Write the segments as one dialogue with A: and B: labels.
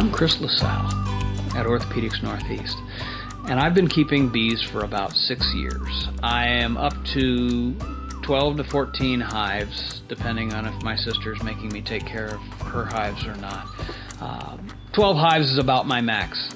A: I'm Chris Lasalle at Orthopedics Northeast, and I've been keeping bees for about 6 years. I am up to 12 to 14 hives, depending on if my sister's making me take care of her hives or not. 12 hives is about my max.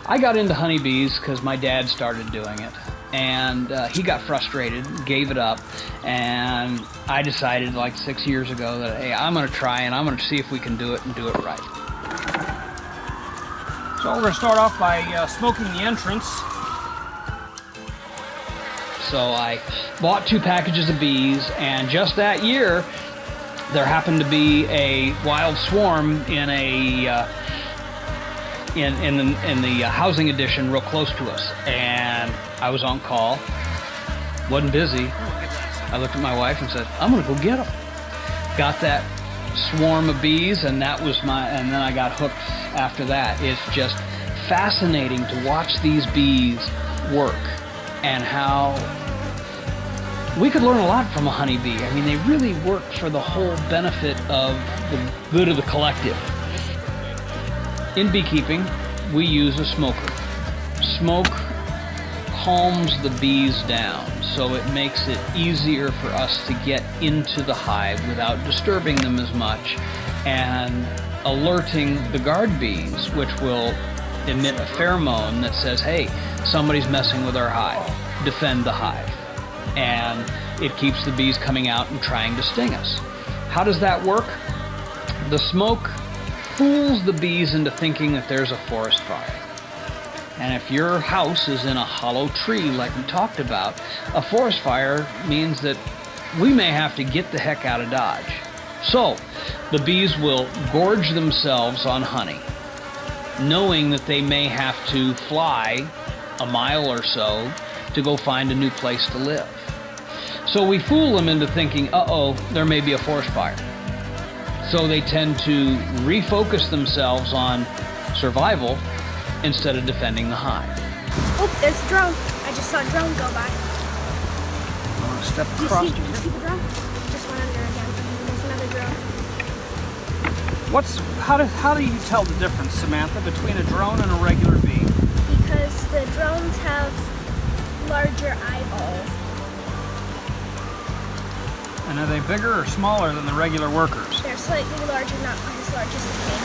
A: I got into honeybees because my dad started doing it, and he got frustrated, gave it up, and I decided like 6 years ago that, hey, I'm going to try and I'm going to see if we can do it and do it right.
B: So we're going to start off by smoking the entrance.
A: So I bought 2 packages of bees, and just that year there happened to be a wild swarm in a in the housing addition real close to us, and I was on call, wasn't busy. I looked at my wife and said, I'm gonna go get them. Got that swarm of bees, and that was and then I got hooked after that. It's just fascinating to watch these bees work, and how we could learn a lot from a honeybee. I mean, they really work for the whole benefit of the good of the collective. In beekeeping, we use a smoker. Smoke calms the bees down, so it makes it easier for us to get into the hive without disturbing them as much and alerting the guard bees, which will emit a pheromone that says, hey, somebody's messing with our hive, defend the hive. And it keeps the bees coming out and trying to sting us. How does that work? The smoke fools the bees into thinking that there's a forest fire. And if your house is in a hollow tree like we talked about, a forest fire means that we may have to get the heck out of Dodge. So the bees will gorge themselves on honey, knowing that they may have to fly a mile or so to go find a new place to live. So we fool them into thinking, uh-oh, there may be a forest fire. So they tend to refocus themselves on survival instead of defending the hive.
C: Oh, there's a drone. I just saw a drone go by.
B: I'm going to step
C: Do
B: across.
C: you see the drone? Just went under again. There's another drone.
B: How do you tell the difference, Samantha, between a drone and a regular bee?
C: Because the drones have larger eyeballs.
B: And are they bigger or smaller than the regular workers?
C: They're slightly larger, not quite as large as the king.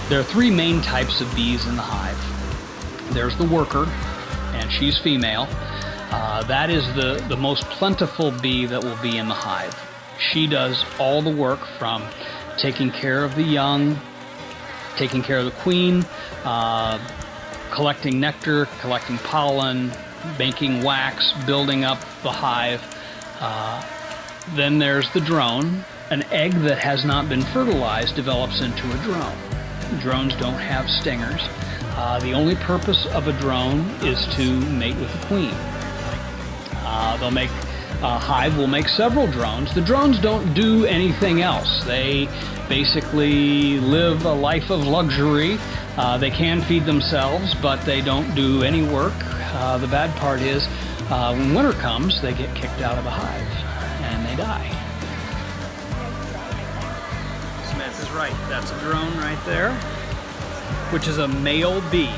A: There are 3 main types of bees in the hive. There's the worker, and she's female. That is the most plentiful bee that will be in the hive. She does all the work from taking care of the young, taking care of the queen, collecting nectar, collecting pollen, making wax, building up the hive. Then there's the drone. An egg that has not been fertilized develops into a drone. Drones don't have stingers. The only purpose of a drone is to mate with the queen. Hive will make several drones. The drones don't do anything else. They basically live a life of luxury. They can feed themselves, but they don't do any work. The bad part is when winter comes, they get kicked out of the hive and they die.
B: Samantha's right. That's a drone right there, which is a male bee.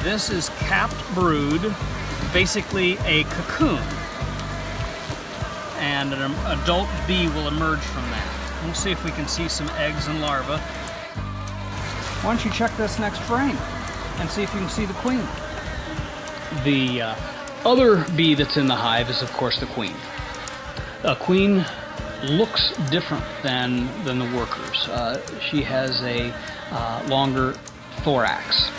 B: This is capped brood, basically a cocoon, and an adult bee will emerge from that. We'll see if we can see some eggs and larvae. Why don't you check this next frame and see if you can see the queen?
A: The other bee that's in the hive is, of course, the queen. A queen looks different than the workers. She has a longer thorax,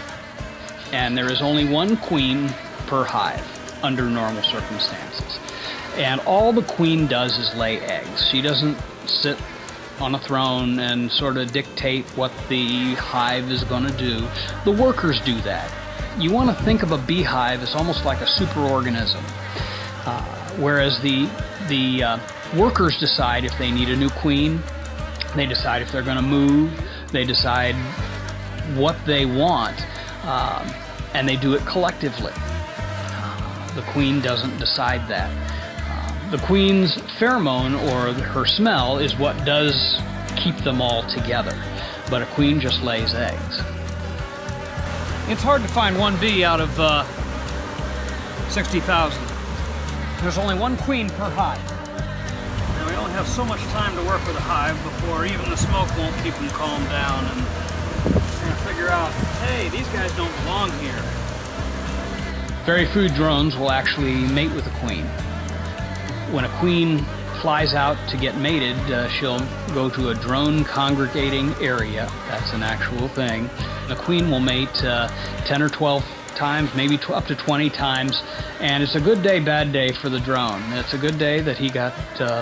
A: and there is only 1 queen per hive under normal circumstances. And all the queen does is lay eggs. She doesn't sit on a throne and sort of dictate what the hive is going to do. The workers do that. You want to think of a beehive as almost like a superorganism, whereas the workers decide if they need a new queen, they decide if they're going to move, they decide what they want, and they do it collectively. The queen doesn't decide that. The queen's pheromone, or her smell, is what does keep them all together. But a queen just lays eggs.
B: It's hard to find one bee out of 60,000. There's only one queen per hive. And we only have so much time to work with a hive before even the smoke won't keep them calmed down, and we're gonna figure out, hey, these guys don't belong here.
A: Very few drones will actually mate with a queen. When a queen flies out to get mated, she'll go to a drone congregating area. That's an actual thing. The queen will mate 10 or 12 times, maybe up to 20 times, and it's a good day, bad day for the drone. It's a good day that he got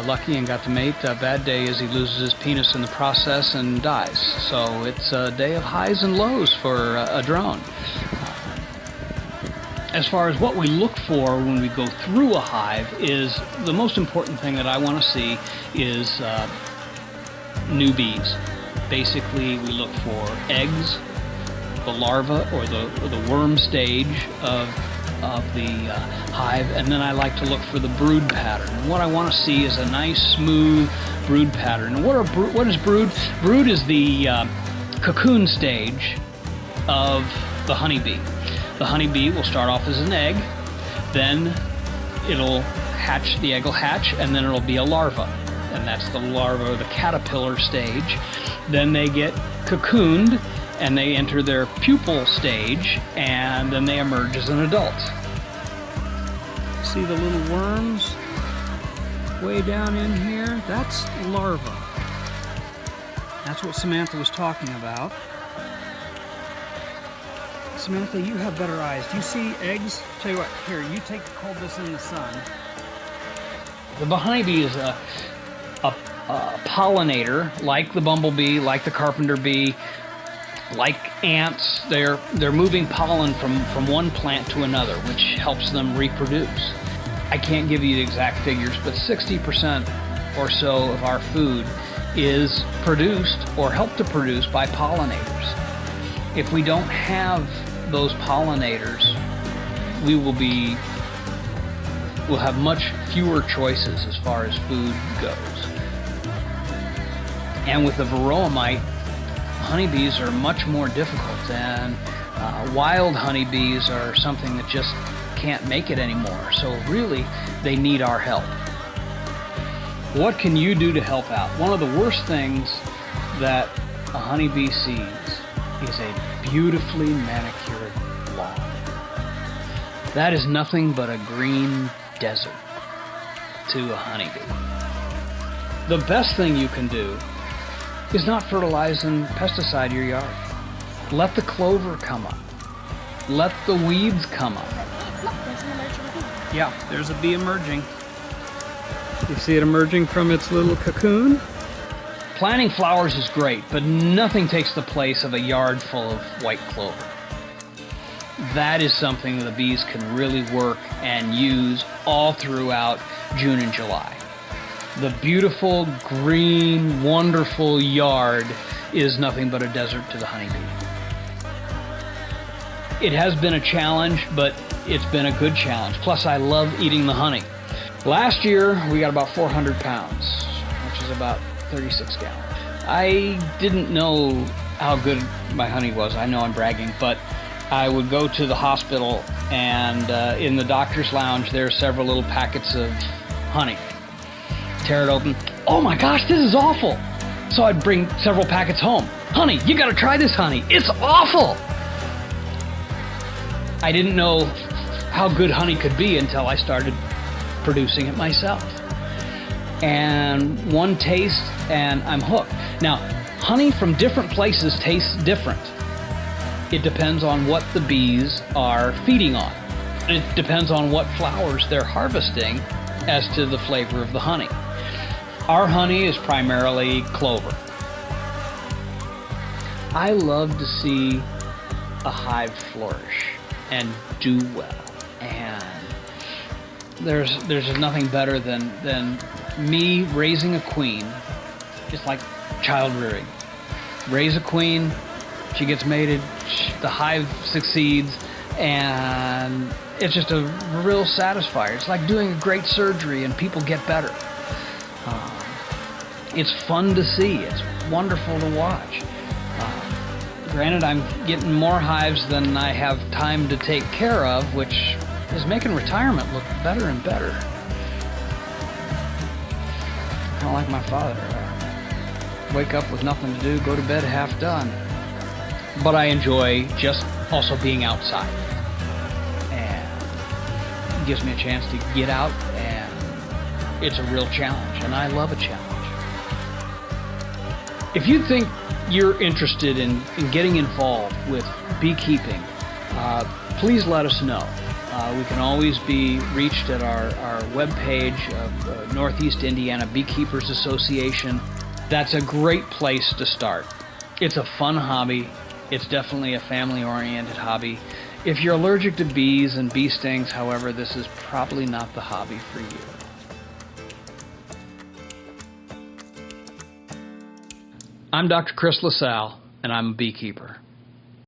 A: lucky and got to mate. A bad day is he loses his penis in the process and dies. So it's a day of highs and lows for a drone. As far as what we look for when we go through a hive, is the most important thing that I want to see is new bees. Basically, we look for eggs, the larva or the worm stage of the hive, and then I like to look for the brood pattern. And what I want to see is a nice smooth brood pattern. And what is brood? Brood is the cocoon stage of the honeybee. The honeybee will start off as an egg, then it'll hatch, the egg will hatch, and then it'll be a larva. And that's the larva, the caterpillar stage. Then they get cocooned, and they enter their pupal stage, and then they emerge as an adult.
B: See the little worms way down in here? That's larva. That's what Samantha was talking about. Samantha, you have better eyes. Do you see eggs? Tell you what, here, you hold this in the sun.
A: The honeybee is a pollinator, like the bumblebee, like the carpenter bee, like ants. They're moving pollen from one plant to another, which helps them reproduce. I can't give you the exact figures, but 60% or so of our food is produced or helped to produce by pollinators. If we don't have those pollinators, we'll have much fewer choices as far as food goes. And with the varroa mite, honeybees are much more difficult, and wild honeybees are something that just can't make it anymore. So really, they need our help. What can you do to help out? One of the worst things that a honeybee sees is a beautifully manicured lawn. That is nothing but a green desert to a honeybee. The best thing you can do is not fertilize and pesticide your yard. Let the clover come up. Let the weeds come up.
C: There's an emerging bee.
B: Yeah, there's a bee emerging. You see it emerging from its little cocoon?
A: Planting flowers is great, but nothing takes the place of a yard full of white clover. That is something that the bees can really work and use all throughout June and July. The beautiful, green, wonderful yard is nothing but a desert to the honeybee. It has been a challenge, but it's been a good challenge. Plus, I love eating the honey. Last year, we got about 400 pounds, which is about 36 gallons. I didn't know how good my honey was. I know I'm bragging, but I would go to the hospital, and in the doctor's lounge, there are several little packets of honey. Tear it open. Oh my gosh, this is awful. So I'd bring several packets home. Honey, you gotta try this honey. It's awful. I didn't know how good honey could be until I started producing it myself. And one taste, and I'm hooked. Now, honey from different places tastes different. It depends on what the bees are feeding on. It depends on what flowers they're harvesting as to the flavor of the honey. Our honey is primarily clover. I love to see a hive flourish and do well. And there's nothing better than me raising a queen. It's like child rearing. Raise a queen, she gets mated, the hive succeeds, And it's just a real satisfier. It's like doing a great surgery and people get better. It's fun to see. It's wonderful to watch. Granted, I'm getting more hives than I have time to take care of, which is making retirement look better and better. Kind of like my father. Wake up with nothing to do, go to bed half done. But I enjoy just also being outside. And it gives me a chance to get out, and it's a real challenge, and I love a challenge. If you think you're interested in getting involved with beekeeping, please let us know. We can always be reached at our webpage of Northeast Indiana Beekeepers Association. That's a great place to start. It's a fun hobby. It's definitely a family-oriented hobby. If you're allergic to bees and bee stings, however, this is probably not the hobby for you. I'm Dr. Chris Lasalle, and I'm a beekeeper.